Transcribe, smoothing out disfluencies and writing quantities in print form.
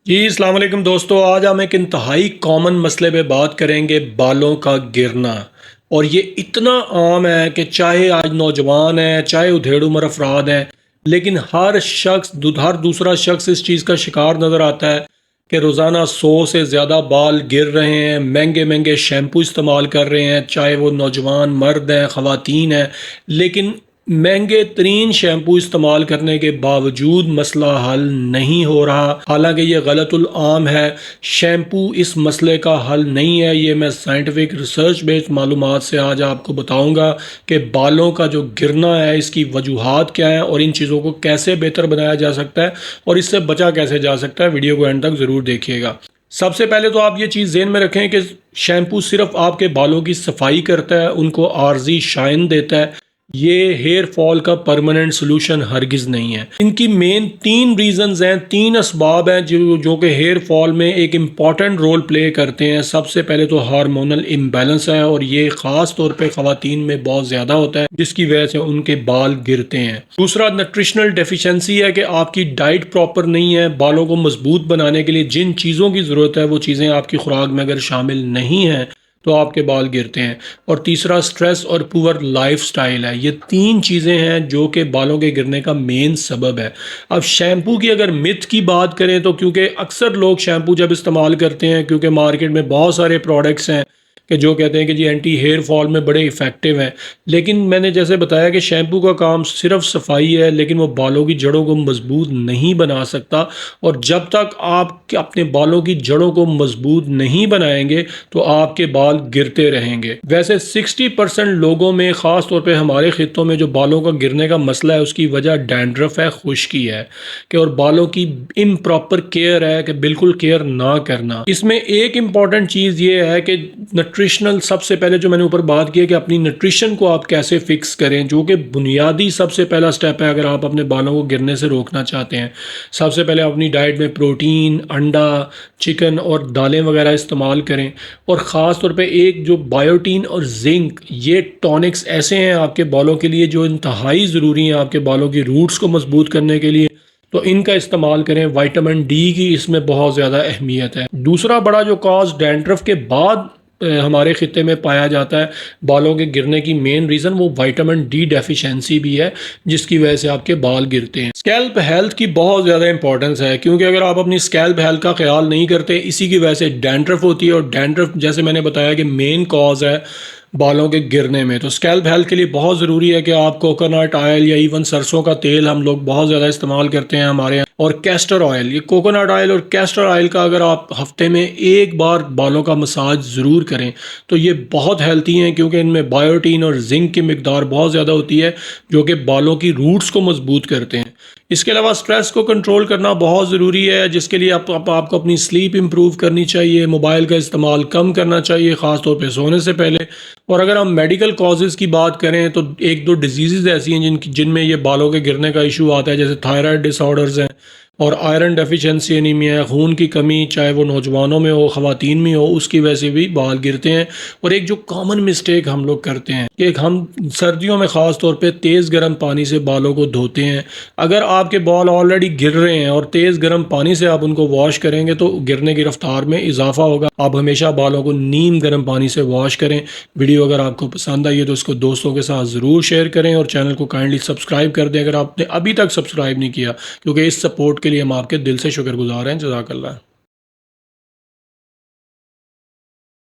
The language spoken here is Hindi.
जी अस्सलाम वालेकुम दोस्तों। आज हम एक इंतहाई कॉमन मसले पे बात करेंगे, बालों का गिरना। और ये इतना आम है कि चाहे आज नौजवान है, चाहे उधेड़ उम्र अफराद हैं, लेकिन हर दूसरा शख्स इस चीज़ का शिकार नज़र आता है कि रोज़ाना 100 से ज़्यादा बाल गिर रहे हैं। महंगे महंगे शैम्पू इस्तेमाल कर रहे हैं, चाहे वो नौजवान मर्द हैं, ख़वातीन हैं, लेकिन महंगे तरीन शैम्पू इस्तेमाल करने के बावजूद मसला हल नहीं हो रहा। हालांकि ये गलतुल आम है। शैम्पू इस मसले का हल नहीं है। ये मैं साइंटिफिक रिसर्च बेस्ड मालूमात से आज आपको बताऊंगा कि बालों का जो गिरना है, इसकी वजूहात क्या है और इन चीज़ों को कैसे बेहतर बनाया जा सकता है और इससे बचा कैसे जा सकता है। वीडियो को एंड तक ज़रूर देखिएगा। सबसे पहले तो आप ये चीज़ ज़हन में रखें कि शैम्पू सिर्फ आपके बालों की सफाई करता है, उनको आर्जी शाइन देता है। ये हेयर फॉल का परमानेंट सोल्यूशन हरगिज़ नहीं है। इनकी मेन 3 रीज़न्स हैं, 3 असबाब हैं जो कि हेयर फॉल में एक इम्पॉर्टेंट रोल प्ले करते हैं। सबसे पहले तो हार्मोनल इम्बैलेंस है और ये ख़ास तौर पे ख़वातीन में बहुत ज़्यादा होता है, जिसकी वजह से उनके बाल गिरते हैं। दूसरा न्यूट्रिशनल डेफिशिएंसी है कि आपकी डाइट प्रॉपर नहीं है। बालों को मजबूत बनाने के लिए जिन चीज़ों की ज़रूरत है वो चीज़ें आपकी खुराक में अगर शामिल नहीं हैं तो आपके बाल गिरते हैं। और तीसरा स्ट्रेस और पुअर लाइफस्टाइल है। ये 3 चीज़ें हैं जो कि बालों के गिरने का मेन सबब है। अब शैम्पू की अगर मिथ की बात करें तो क्योंकि अक्सर लोग शैम्पू जब इस्तेमाल करते हैं, क्योंकि मार्केट में बहुत सारे प्रोडक्ट्स हैं कि जो कहते हैं कि जी एंटी हेयर फॉल में बड़े इफ़ेक्टिव हैं, लेकिन मैंने जैसे बताया कि शैम्पू का काम सिर्फ सफाई है, लेकिन वो बालों की जड़ों को मजबूत नहीं बना सकता। और जब तक आप अपने बालों की जड़ों को मजबूत नहीं बनाएंगे तो आपके बाल गिरते रहेंगे। वैसे 60% लोगों में, ख़ास तौर पे हमारे खित्तों में, जो बालों का गिरने का मसला है उसकी वजह डैंड्रफ है, खुश्की है कि और बालों की इम्प्रॉपर केयर है कि बिल्कुल केयर ना करना। इसमें एक इम्पॉर्टेंट चीज़ ये है कि न्यूट्रिशनल, सबसे पहले जो मैंने ऊपर बात की है कि अपनी न्यूट्रिशन को आप कैसे फिक्स करें, जो कि बुनियादी सबसे पहला स्टेप है अगर आप अपने बालों को गिरने से रोकना चाहते हैं। सबसे पहले अपनी डाइट में प्रोटीन, अंडा, चिकन और दालें वगैरह इस्तेमाल करें। और ख़ास तौर पे एक जो बायोटीन और जिंक, ये टॉनिक्स ऐसे हैं आपके बालों के लिए जो इंतहाई ज़रूरी हैं आपके बालों की रूट्स को मजबूत करने के लिए, तो इनका इस्तेमाल करें। विटामिन डी की इसमें बहुत ज़्यादा अहमियत है। दूसरा बड़ा जो कॉज डैंड्रफ के बाद हमारे खित्ते में पाया जाता है बालों के गिरने की, मेन रीज़न वो विटामिन डी डेफिशिएंसी भी है, जिसकी वजह से आपके बाल गिरते हैं। स्कैल्प हेल्थ की बहुत ज़्यादा इंपॉर्टेंस है, क्योंकि अगर आप अपनी स्कैल्प हेल्थ का ख्याल नहीं करते, इसी की वजह से डैंड्रफ होती है। और डैंड्रफ, जैसे मैंने बताया, कि मेन कॉज है बालों के गिरने में। तो स्कैल्प हेल्थ के लिए बहुत ज़रूरी है कि आप कोकोनट ऑयल या इवन सरसों का तेल हम लोग बहुत ज़्यादा इस्तेमाल करते हैं हमारे यहाँ, और कैस्टर ऑयल, ये कोकोनट ऑयल और कैस्टर ऑयल का अगर आप हफ्ते में एक बार बालों का मसाज ज़रूर करें तो ये बहुत हेल्थी हैं, क्योंकि इनमें बायोटीन और जिंक की मिकदार बहुत ज़्यादा होती है जो कि बालों की रूट्स को मजबूत करते हैं। इसके अलावा स्ट्रेस को कंट्रोल करना बहुत ज़रूरी है, जिसके लिए आपको अपनी स्लीप इंप्रूव करनी चाहिए, मोबाइल का इस्तेमाल कम करना चाहिए, ख़ास तौर पे सोने से पहले। और अगर हम मेडिकल कॉजेज़ की बात करें तो 1-2 डिजीज़ ऐसी हैं जिनमें ये बालों के गिरने का इशू आता है, जैसे थायराइड डिसऑर्डर्स हैं और आयरन डेफिशिएंसी एनीमिया, खून की कमी, चाहे वो नौजवानों में हो, ख़वातीन में हो, उसकी वजह से भी बाल गिरते हैं। और एक जो कॉमन मिस्टेक हम लोग करते हैं कि हम सर्दियों में ख़ास तौर पे तेज़ गर्म पानी से बालों को धोते हैं। अगर आपके बाल ऑलरेडी गिर रहे हैं और तेज़ गर्म पानी से आप उनको वॉश करेंगे तो गिरने की रफ्तार में इजाफा होगा। आप हमेशा बालों को नीम गर्म पानी से वॉश करें। वीडियो अगर आपको पसंद आई है तो इसको दोस्तों के साथ ज़रूर शेयर करें और चैनल को काइंडली सब्सक्राइब कर दें अगर आपने अभी तक सब्सक्राइब नहीं किया, क्योंकि इस सपोर्ट के लिए हम आपके दिल से शुक्रगुजार हैं। जज़ाकल्लाह।